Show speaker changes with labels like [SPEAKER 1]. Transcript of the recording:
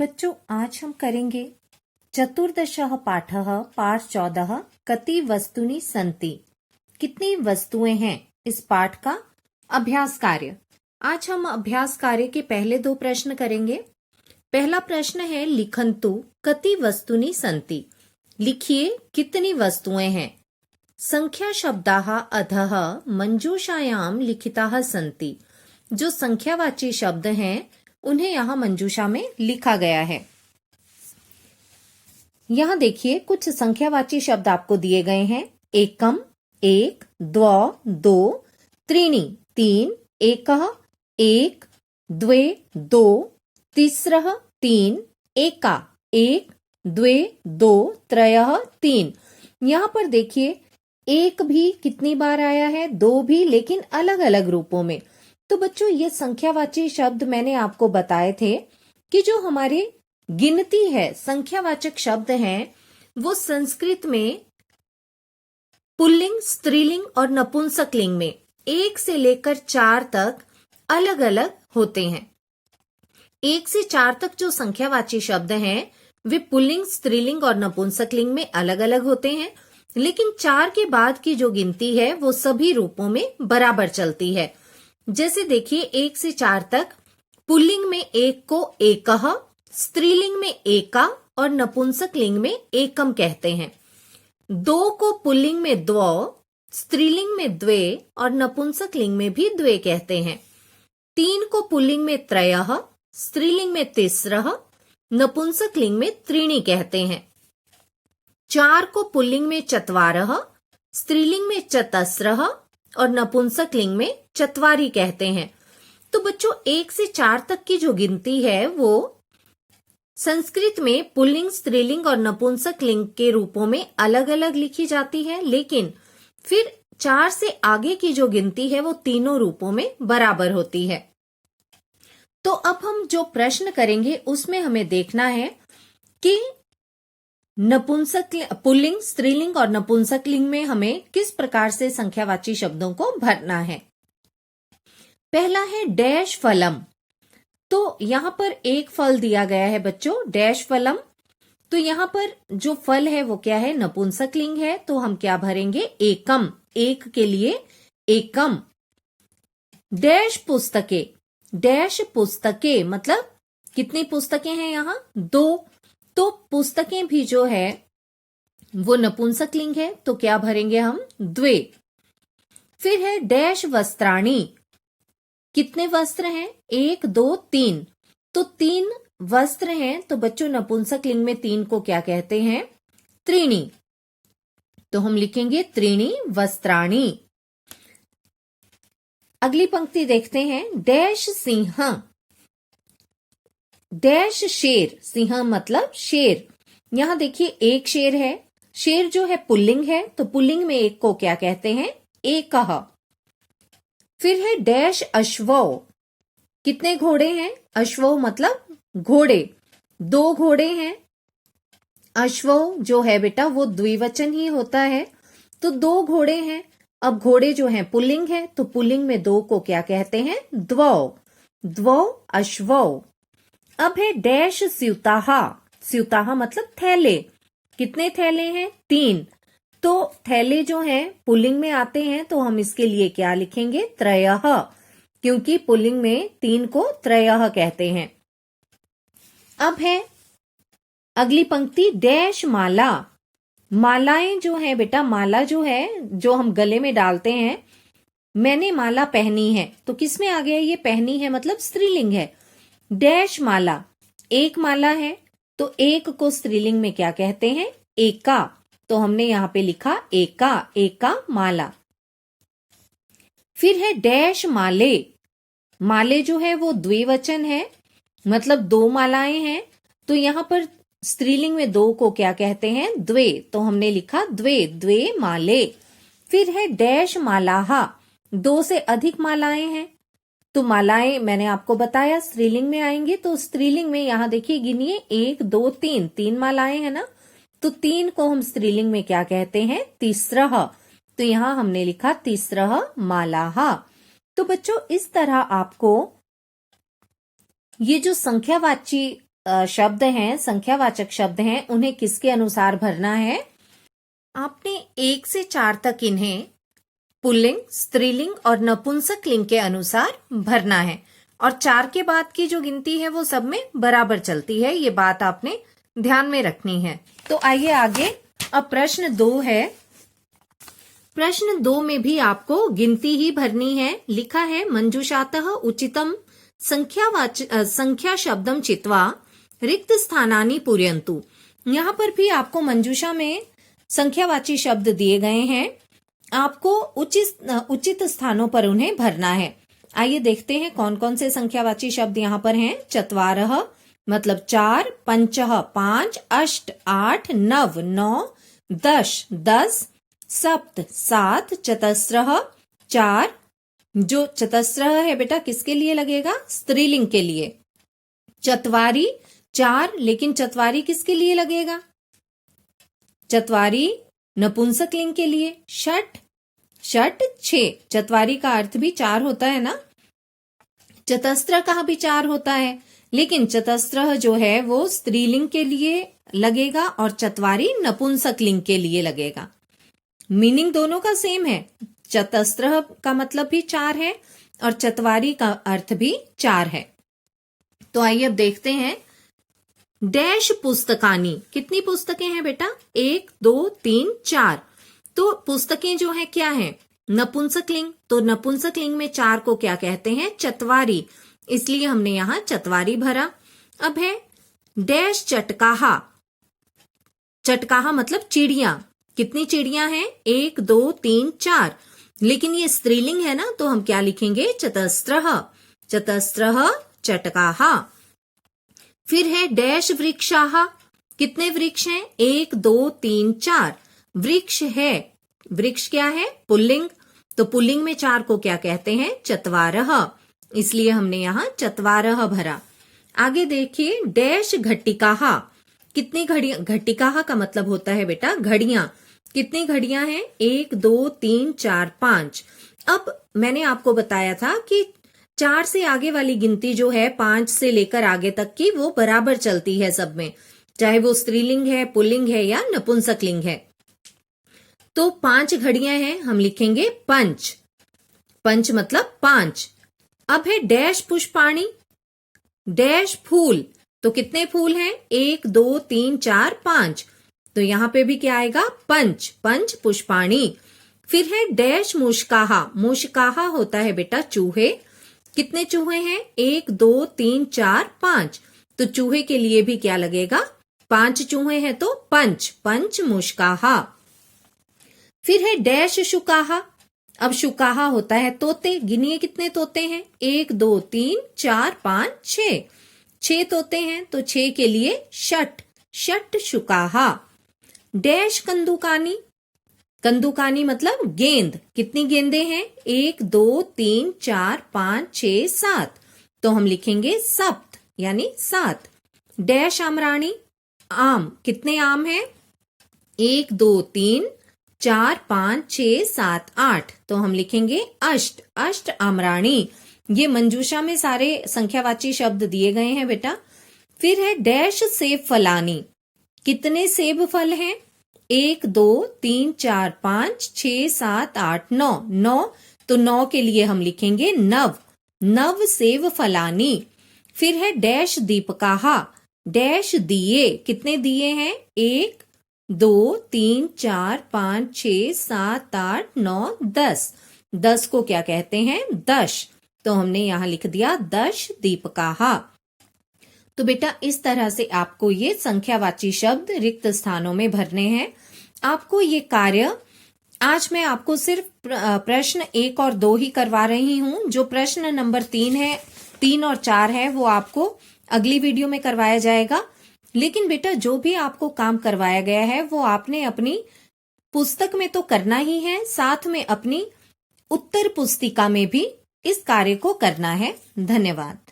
[SPEAKER 1] बच्चों, आज हम करेंगे चतुर्दशः पाठः पाठ 14 कति वस्तुनि सन्ति। कितनी वस्तुएं हैं इस पाठ का अभ्यास कार्य। आज हम अभ्यास कार्य के पहले दो प्रश्न करेंगे। पहला प्रश्न है लिखन्तु कति वस्तुनि सन्ति। लिखिए कितनी वस्तुएं हैं। संख्या शब्दाः अधः मंजूषायां लिखिताः सन्ति। जो संख्यावाची शब्द हैं उन्हें यहाँ मंजूषा में लिखा गया है। यहाँ देखिए कुछ संख्यावाची शब्द आपको दिए गए हैं। एकम एक, द्वौ दो, त्रीणि तीन, एकः एक, द्वे दो, तीसरः तीन, एका एक, द्वे दो, त्रयः तीन। यहाँ पर देखिए एक भी कितनी बार आया है, दो भी, लेकिन अलग अलग रूपों में। तो बच्चों ये संख्यावाची शब्द मैंने आपको बताए थे कि जो हमारे गिनती है, संख्यावाचक शब्द हैं, वो संस्कृत में पुल्लिंग, स्त्रीलिंग और नपुंसकलिंग में 1 से लेकर 4 तक अलग अलग होते हैं। 1 से 4 तक जो संख्यावाची शब्द हैं वे पुल्लिंग, स्त्रीलिंग और नपुंसकलिंग में अलग अलग होते हैं, लेकिन 4 के बाद की जो गिनती है वो सभी रूपों में बराबर चलती है। जैसे देखिए 1 से 4 तक पुल्लिंग में एक को एकः, स्त्रीलिंग में एका और नपुंसकलिंग में एकम कहते हैं। 2 को पुल्लिंग में द्वौ, स्त्रीलिंग में द्वे और नपुंसकलिंग में भी द्वे कहते हैं। 3 को पुल्लिंग में त्रयः, स्त्रीलिंग में तिस्रः, नपुंसकलिंग में त्रीणि कहते हैं। 4 को पुल्लिंग में चत्वारः, स्त्रीलिंग में चतस्रः और नपुंसकलिंग में चत्वारि कहते हैं। तो बच्चों 1 से 4 तक की जो गिनती है वो संस्कृत में पुल्लिंग, स्त्रीलिंग और नपुंसकलिंग के रूपों में अलग अलग लिखी जाती है, लेकिन फिर 4 से आगे की जो गिनती है वो तीनों रूपों में बराबर होती है। तो अब हम जो प्रश्न करेंगे उसमें हमें देखना है कि पुल्लिंग, स्त्रीलिंग और नपुंसकलिंग में हमें किस प्रकार से संख्यावाची शब्दों को भरना है। पहला है डैश फलम। तो यहाँ पर एक फल दिया गया है बच्चों, डैश फलम। तो यहाँ पर जो फल है वो क्या है, नपुंसकलिंग है, तो हम क्या भरेंगे, एकम। एक के लिए एकम। डैश पुस्तके, डैश पुस्तके मतलब कितनी पुस्तकें हैं यहाँ, 2। तो पुस्तकें भी जो है वो नपुंसकलिंग है, तो क्या भरेंगे हम, द्वे। फिर है डैश वस्त्राणि। कितने वस्त्र हैं, 1 2 3। तो 3 वस्त्र हैं, तो बच्चों नपुंसकलिंग में 3 को क्या कहते हैं, त्रीणि। तो हम लिखेंगे त्रीणि वस्त्राणि। अगली पंक्ति देखते हैं, डैश सिंह, डैश शेर। सिंह मतलब शेर। यहां देखिए एक शेर है, शेर जो है पुल्लिंग है, तो पुल्लिंग में एक को क्या कहते हैं, एकः। फिर है डैश अश्वौ। कितने घोड़े हैं, अश्वौ मतलब घोड़े, 2 घोड़े हैं। अश्वौ जो है बेटा वो द्विवचन ही होता है, तो 2 घोड़े हैं। अब घोड़े जो हैं पुल्लिंग है, तो पुल्लिंग में 2 को क्या कहते हैं, द्वौ, द्वौ अश्वौ। अब है डैश स्यूताः। स्यूताः मतलब थैले। कितने थैले हैं, 3। तो थैले जो हैं पुल्लिंग में आते हैं, तो हम इसके लिए क्या लिखेंगे, त्रयः, क्योंकि पुल्लिंग में 3 को त्रयः कहते हैं। अब है अगली पंक्ति, डैश माला। मालाएं जो है बेटा, माला जो है जो हम गले में डालते हैं, मैंने माला पहनी है, तो किसमें आ गया, ये पहनी है मतलब स्त्रीलिंग है। डैश माला, एक माला है, तो एक को स्त्रीलिंग में क्या कहते हैं, एका। तो हमने यहां पे लिखा एका, एका माला। फिर है डैश माले। माले जो है वो द्विवचन है, मतलब 2 मालाएं हैं, तो यहां पर स्त्रीलिंग में 2 को क्या कहते हैं, द्वे। तो हमने लिखा द्वे, द्वे माले। फिर है डैश मालाः। 2 से अधिक मालाएं हैं, तो मालाएं मैंने आपको बताया स्त्रीलिंग में आएंगे, तो स्त्रीलिंग में यहां देखिए गिनिए, 1 2 3, 3 मालाएं हैं ना, तो 3 को हम स्त्रीलिंग में क्या कहते हैं, तिस्रः। तो यहां हमने लिखा तिस्रः मालाः। तो बच्चों इस तरह आपको ये जो संख्यावाची शब्द हैं, संख्यावाचक शब्द हैं, उन्हें किसके अनुसार भरना है? आपने 1 से 4 तक इन्हें पुल्लिंग, स्त्रीलिंग और नपुंसक लिंग के अनुसार भरना है और 4 के बाद की जो गिनती है वो सब में बराबर चलती है। ये बात आपने ध्यान में रखनी है। तो आइए आगे। अब प्रश्न 2 है। प्रश्न 2 में भी आपको गिनती ही भरनी है। लिखा है मंजूषातः उचितम संख्या शब्दम चित्वा रिक्त स्थानानि पूरयन्तु। यहाँ पर भी आपको मंजूषा में संख्यावाची शब्द दिए गए हैं, आपको उचित स्थानों पर उन्हें भरना है। आइए देखते हैं कौन कौन से संख्यावाची शब्द यहाँ पर हैं। चत्वारः मतलब 4, पंचः 5, अष्ट 8, नव 9, दश 10, सप्त 7, चतस्रः 4। जो चतस्रः है बेटा किसके लिए लगेगा? स्त्रीलिंग के लिए। चत्वारी 4, लेकिन चत्वारी किसके लिए लगेगा? चत्वारी नपुंसक लिंग के लिए। षट 6, चत्वारी का अर्थ भी 4 होता है ना। चतस्त्र का भी 4 होता है, लेकिन चतस्त्र जो है वो स्त्रीलिंग के लिए लगेगा और चत्वारी नपुंसक लिंग के लिए लगेगा। मीनिंग दोनों का सेम है। चतस्त्र का मतलब भी 4 है और चत्वारी का अर्थ भी 4 है। तो आइए अब देखते हैं। डैश पुस्तकानी, कितनी पुस्तकें हैं बेटा? 1 2 3 4। तो पुस्तकें जो है क्या है? नपुंसक लिंग। तो नपुंसक लिंग में 4 को क्या कहते हैं? चत्वारी। इसलिए हमने यहां चत्वारी भरा। अब है डैश चटकाहा। चटकाहा मतलब चिड़िया। कितनी चिड़ियां हैं? 1 2 3 4। लेकिन ये स्त्रीलिंग है ना, तो हम क्या लिखेंगे? चतस्रः। चतस्रः चटकाहा। फिर है डैश वृक्षाः। कितने वृक्ष हैं? 1 2 3 4। वृक्ष है, वृक्ष क्या है? पुल्लिंग। तो पुल्लिंग में 4 को क्या कहते हैं? चत्वारः। इसलिए हमने यहाँ चत्वारः भरा। आगे देखिए डैश घटिकाः। कितनी घड़ियां? घटिकाः का मतलब होता है बेटा घड़ियां। कितनी घड़ियां हैं? 1 2 3 4 5। अब मैंने आपको बताया था कि 4 से आगे वाली गिनती जो है 5 से लेकर आगे तक की वो बराबर चलती है सब में, चाहे वो स्त्रीलिंग है, पुल्लिंग है या नपुंसक लिंग है। तो 5 घड़ियां हैं, हम लिखेंगे पंच। पंच मतलब 5। अब है डैश पुष्पाणी। डैश फूल। तो कितने फूल हैं? 1 2 3 4 5। तो यहां पे भी क्या आएगा? पंच। पंच पुष्पाणी। फिर है डैश मूषकाहा। मूषकाहा होता है बेटा चूहे। कितने चूहे हैं? 1 2 3 4 5। तो चूहे के लिए भी क्या लगेगा? 5 चूहे हैं तो पंच। पंच मूषकाहा। फिर है डैश शुकाहा। अब शुकाहा होता है तोते। गिनिए कितने तोते हैं? 1 2 3 4 5 6। 6 तोते हैं तो 6 के लिए षट। षट शुकाहा। डैश कंदुकानी। कंदुकानी मतलब गेंद। कितनी गेंदें हैं? 1 2 3 4 5 6 7। तो हम लिखेंगे सप्त यानी 7। डैश आम्राणी। आम। कितने आम हैं? 1 2 3 4 5 6 7 8। तो हम लिखेंगे अष्ट। अष्ट आम्राणी। ये मंजूषा में सारे संख्यावाची शब्द दिए गए हैं बेटा। फिर है डैश सेब फलानी। कितने सेब फल हैं? 1 2 3 4 5 6 7 8 9। 9। तो 9 के लिए हम लिखेंगे नव। नव सेब फलानी। फिर है डैश दीपकाहा। डैश दिए। कितने दिए हैं? 1 2 3 4 5 6 7 8 9 10। 10 को क्या कहते हैं? दश। तो हमने यहां लिख दिया दश दीपकाहा। तो बेटा इस तरह से आपको ये संख्यावाची शब्द रिक्त स्थानों में भरने हैं। आपको ये कार्य आज मैं आपको सिर्फ प्रश्न 1 और 2 ही करवा रही हूं। जो प्रश्न नंबर 3 और 4 है वो आपको अगली वीडियो में करवाया जाएगा। लेकिन बेटा जो भी आपको काम करवाया गया है वो आपने अपनी पुस्तक में तो करना ही है, साथ में अपनी उत्तर पुस्तिका में भी इस कार्य को करना है। धन्यवाद।